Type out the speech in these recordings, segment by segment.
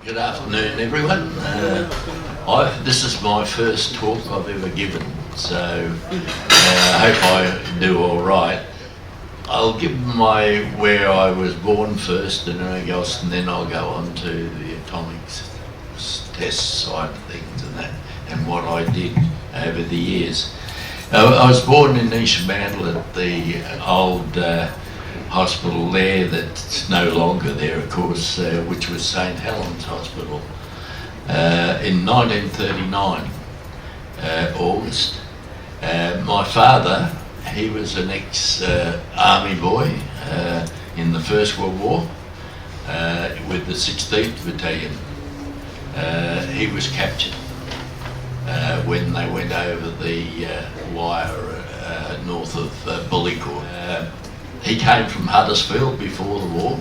Good afternoon, everyone. This is my first talk I've ever given, so I hope I do all right. I'll give where I was born first and everything else, and then I'll go on to the atomics test side of things and what I did over the years. I was born in East Mantle at the old hospital there that's no longer there, of course, which was St Helens Hospital, in 1939, August. My father, he was an ex-army boy in the First World War with the 16th Battalion. He was captured when they went over the wire north of Bullecourt. He came from Huddersfield before the war.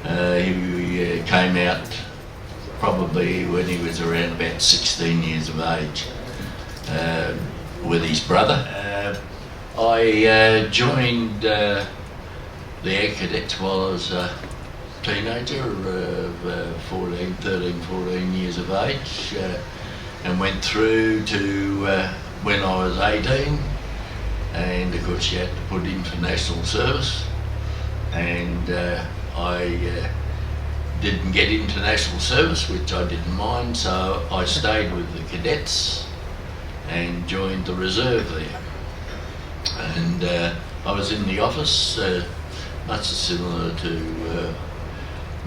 He came out probably when he was around about 16 years of age with his brother. I joined the Air Cadets while I was a teenager of 13, 14 years of age, and went through to when I was 18. And of course you had to put in for national service, and I didn't get into national service, which I didn't mind, so I stayed with the cadets and joined the reserve there. And I was in the office, much similar to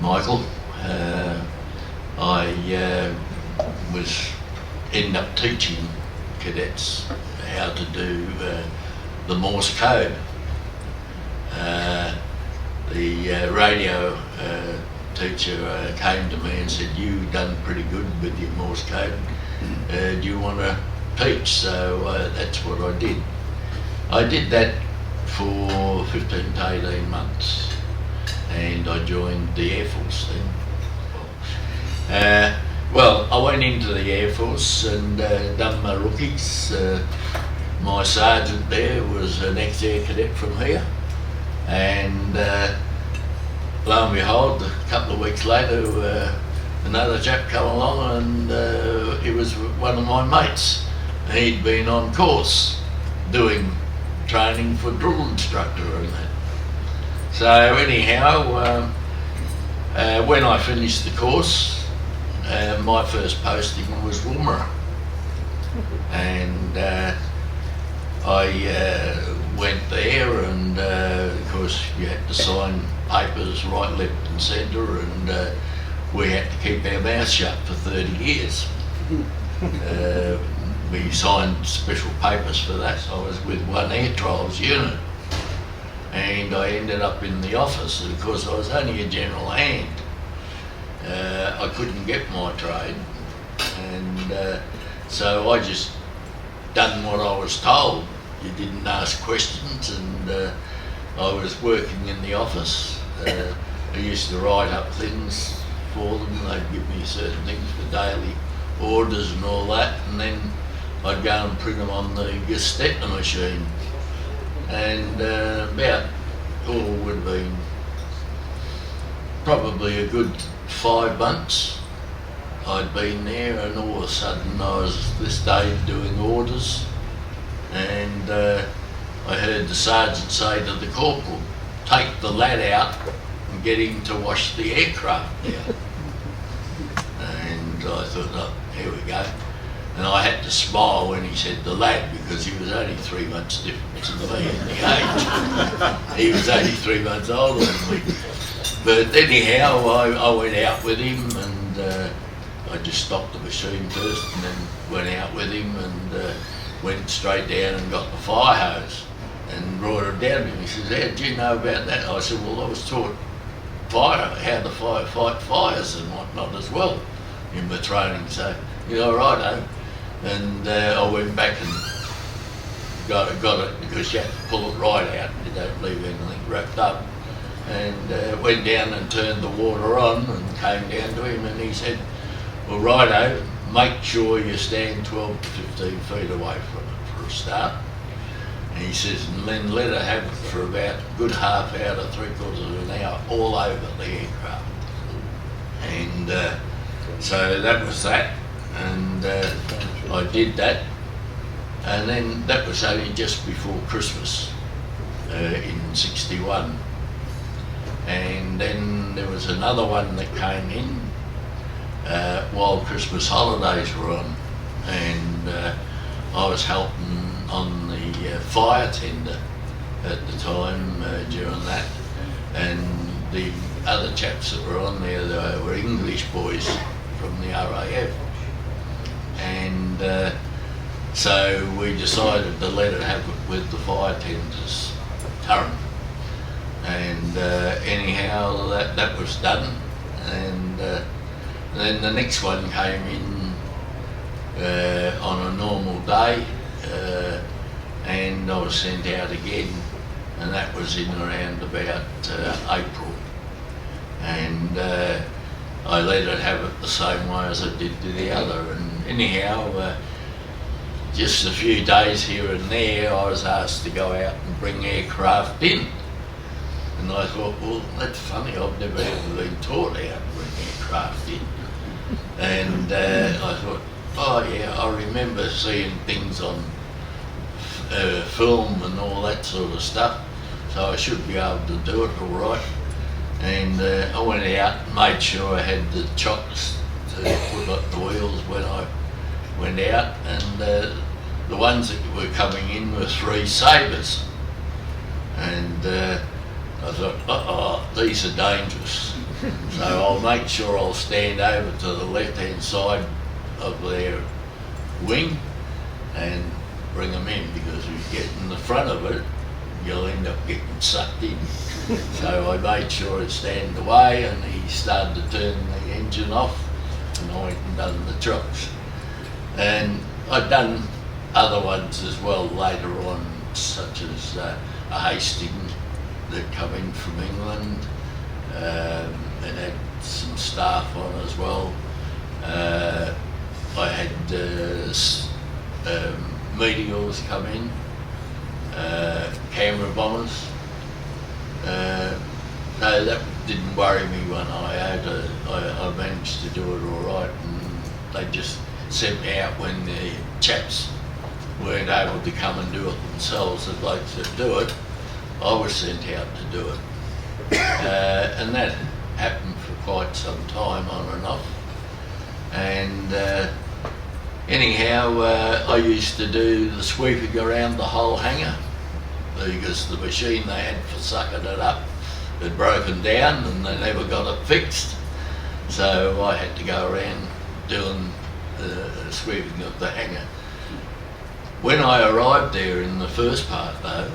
Michael. I ended up teaching cadets how to do the Morse code. The radio teacher came to me and said, "You've done pretty good with your Morse code. Do you want to teach?" So that's what I did. I did that for 15 to 18 months, and I joined the Air Force then. Well, I went into the Air Force and done my rookies. My sergeant there was an ex-air cadet from here, and lo and behold, a couple of weeks later, another chap come along, and he was one of my mates. He'd been on course doing training for drill instructor and that. So anyhow, when I finished the course, my first posting was Woomera, and I went there, and of course you had to sign papers right, left and centre, and we had to keep our mouth shut for 30 years. We signed special papers for that. I was with one air trials unit, and I ended up in the office, and of course I was only a general hand. I couldn't get my trade, and so I just done what I was told. You didn't ask questions, and I was working in the office. I used to write up things for them. They'd give me certain things for daily orders and all that, and then I'd go and print them on the Gestetner machine. And about, would have been probably a good 5 months I'd been there, and all of a sudden I was this day doing orders, and I heard the sergeant say to the corporal, "Take the lad out and get him to wash the aircraft down." And I thought, oh, here we go. And I had to smile when he said the lad, because he was only 3 months different to me in the age. He was only 3 months older than me. But anyhow, I went out with him, and I just stopped the machine first, and then went out with him, and went straight down and got the fire hose and brought it down to him. He says, "How did you know about that?" I said, "Well, I was taught how to fight fires and whatnot as well in my training." So, righto. And I went back and got it, because you have to pull it right out. You don't leave anything wrapped up. And went down and turned the water on and came down to him, and he said, "Well, righto, make sure you stand 12 to 15 feet away from it for a start." And he says, "And then let her have it for about a good half hour to 3/4 of an hour all over the aircraft." And So that was that, and I did that, and then that was only just before Christmas in '61, and then there was another one that came in while Christmas holidays were on, and I was helping on the fire tender at the time during that, and the other chaps that were on there, they were English boys from the RAF, and so we decided to let it have it with the fire tenders turn, and anyhow that was done, and then the next one came in on a normal day, and I was sent out again, and that was in around about April, and I let it have it the same way as I did to the other, and anyhow just a few days here and there I was asked to go out and bring aircraft in, and I thought, well, that's funny, I've never ever been taught how to bring aircraft in, and I thought, oh yeah, I remember seeing things on film and all that sort of stuff, so I should be able to do it all right. And I went out and made sure I had the chocks to put on the wheels when I went out, and the ones that were coming in were 3 Sabres, and I thought, these are dangerous, so I'll make sure I'll stand over to the left hand side of their wing and bring them in, because if you get in the front of it you'll end up getting sucked in. So I made sure it stand away, and he started to turn the engine off, and I went and done the trucks. And I'd done other ones as well later on, such as a Hastings that come in from England, and had some staff on as well. I had meteors come in, camera bombers. No, that didn't worry me when I managed to do it all right, and they just sent me out when the chaps weren't able to come and do it themselves, the blokes that do it. I was sent out to do it, and that happened for quite some time, on and off. And anyhow, I used to do the sweeping around the whole hangar, because the machine they had for sucking it up had broken down and they never got it fixed. So I had to go around doing the sweeping of the hangar. When I arrived there in the first part though,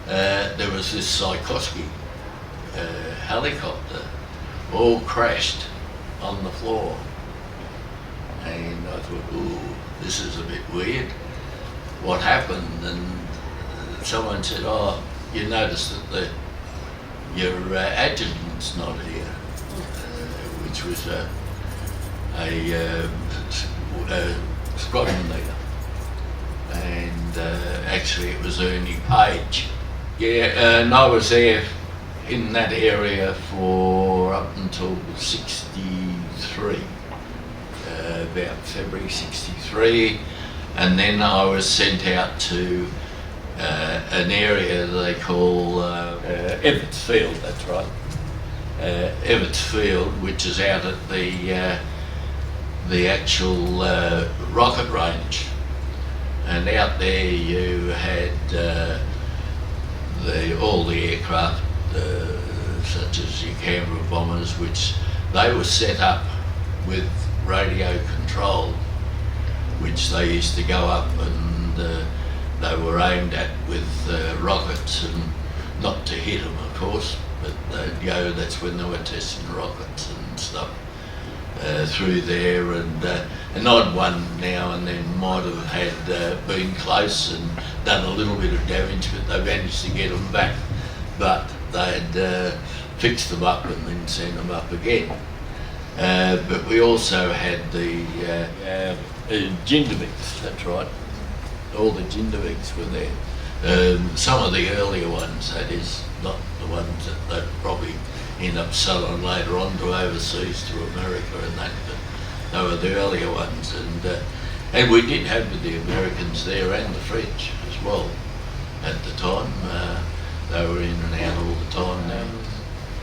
there was this Sikorsky helicopter all crashed on the floor. And I thought, ooh, this is a bit weird. What happened? And someone said, oh, you noticed that your adjutant's not here, which was a squadron leader. And actually it was Ernie Page. Yeah, and I was there in that area for up until '63. About February '63, and then I was sent out to an area they call Evetts Field. That's right, Evetts Field, which is out at the actual rocket range, and out there you had all the aircraft, such as your Canberra bombers, which they were set up with radio control, which they used to go up and they were aimed at with rockets, and not to hit them of course, but they'd go, that's when they were testing rockets and stuff through there, and an odd one now and then might have had been close and done a little bit of damage, but they managed to get them back, but they'd fixed them up and then sent them up again. But we also had the Jindaviks, that's right. All the Jindaviks were there. Some of the earlier ones, that is, not the ones that they've probably end up selling later on to overseas, to America and that, but they were the earlier ones. And we did have the Americans there and the French as well at the time. They were in and out all the time now.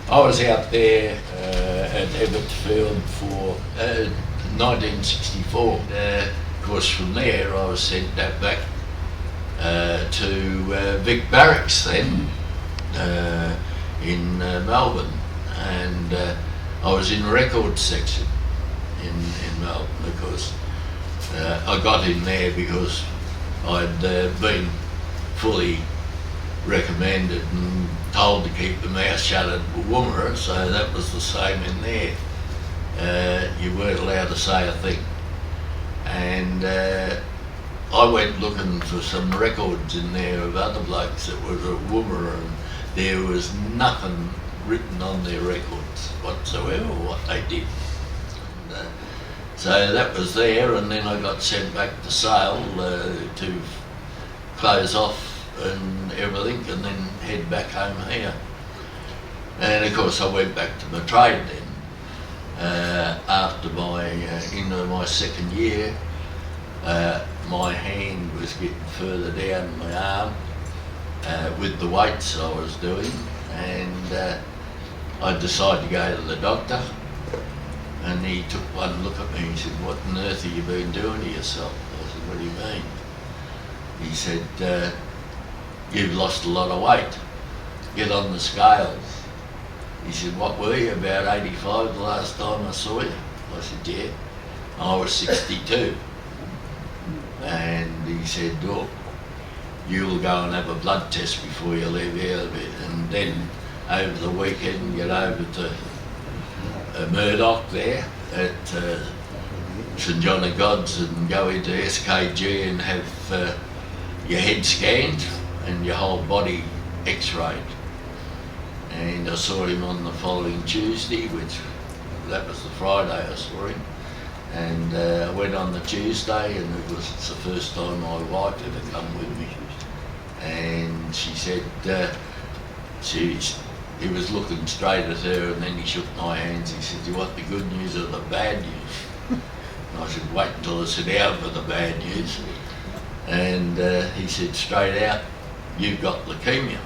I was out there at Evertfield for 1964. Of course, from there I was sent back to Vic Barracks then in Melbourne, and I was in the record section in Melbourne because I got in there because I'd been fully recommended and told to keep the mouth shut at Woomera, so that was the same in there. You weren't allowed to say a thing. And I went looking for some records in there of other blokes that were at Woomera, and there was nothing written on their records whatsoever what they did. And, so that was there, and then I got sent back to Sale to close off and everything, and then head back home here. And of course I went back to my trade then. After into my second year, my hand was getting further down my arm with the weights I was doing, and I decided to go to the doctor, and he took one look at me and he said, "What on earth have you been doing to yourself?" I said, "What do you mean?" He said, "You've lost a lot of weight. Get on the scales." He said, "What were you, about 85 the last time I saw you?" I said, "Yeah." I was 62. And he said, "Look, you'll go and have a blood test before you leave here, and then over the weekend get over to Murdoch there at St John of God's and go into SKG and have your head scanned and your whole body x-rayed." And I saw him on the following Tuesday, that was the Friday I saw him, and I went on the Tuesday, and it's the first time my wife ever come with me, and she said he was looking straight at her, and then he shook my hands. He said, "Do you want the good news or the bad news?" And I said, "Wait until I sit down for the bad news." And he said straight out, "You've got leukemia."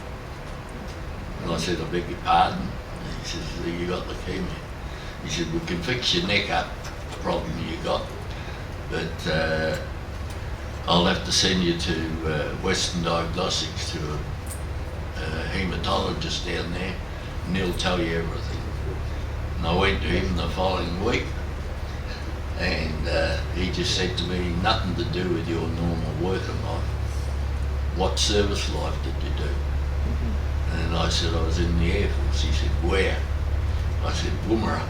And I said, "I beg your pardon?" And he says, "You got leukemia." He said, "We can fix your neck up, the problem you got, but I'll have to send you to Western Diagnostics, to a haematologist down there, and he'll tell you everything." And I went to him the following week, and he just said to me, "Nothing to do with your normal working life. What service life did you do?" And I said, "I was in the Air Force." He said, "Where?" I said, "Woomera."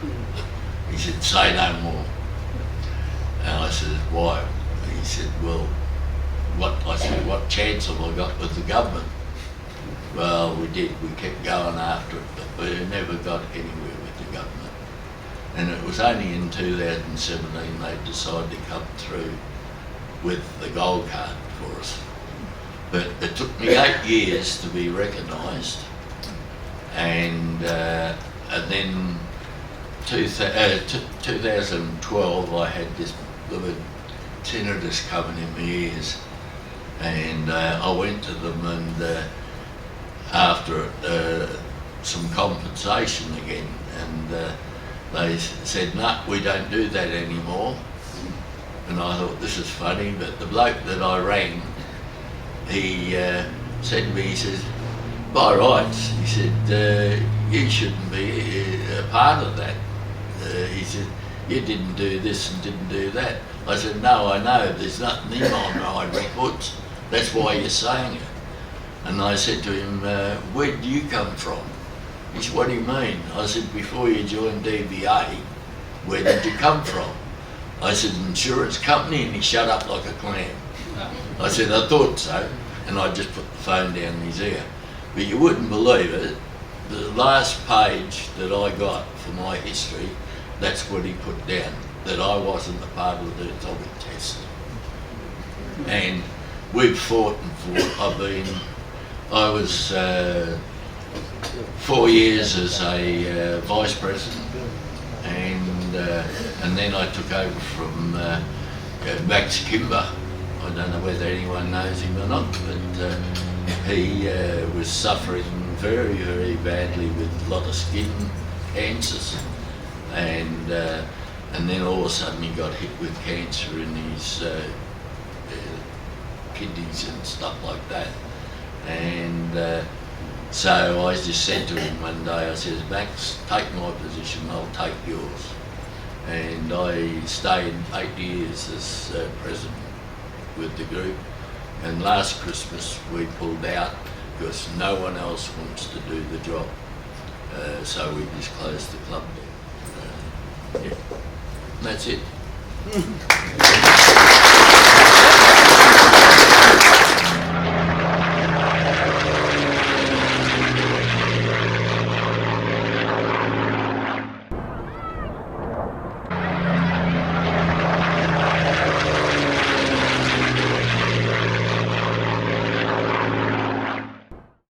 He said, "Say no more." And I said, "Why?" He said, "Well, I said, "What chance have I got with the government?" Well, we did. We kept going after it, but we never got anywhere with the government. And it was only in 2017 they decided to come through with the gold card for us. But it took me 8 years to be recognised, and then 2012 I had this little tinnitus coming in my ears, and I went to them, and after some compensation again, and they said, "No, we don't do that anymore." And I thought, this is funny, but the bloke that I rang, he said to me, he says, "By rights," he said, "you shouldn't be a part of that." He said, "You didn't do this and didn't do that." I said, "No, I know, there's nothing in my records, that's why you're saying it." And I said to him, "Where do you come from?" He said, "What do you mean?" I said, "Before you joined DVA, where did you come from?" I said, "Insurance company," and he shut up like a clam. I said, "I thought so," and I just put the phone down in his ear. But you wouldn't believe it, the last page that I got for my history, that's what he put down, that I wasn't a part of the atomic test. And we've fought and fought. I was 4 years as a vice president, and then I took over from Max Kimber. I don't know whether anyone knows him or not, but he was suffering very, very badly with a lot of skin cancers, and then all of a sudden he got hit with cancer in his kidneys and stuff like that. And so I just said to him one day, I said, Max, take my position, I'll take yours. And I stayed 8 years as president with the group. And last Christmas we pulled out because no one else wants to do the job. So we just closed the club there. Yeah. And that's it.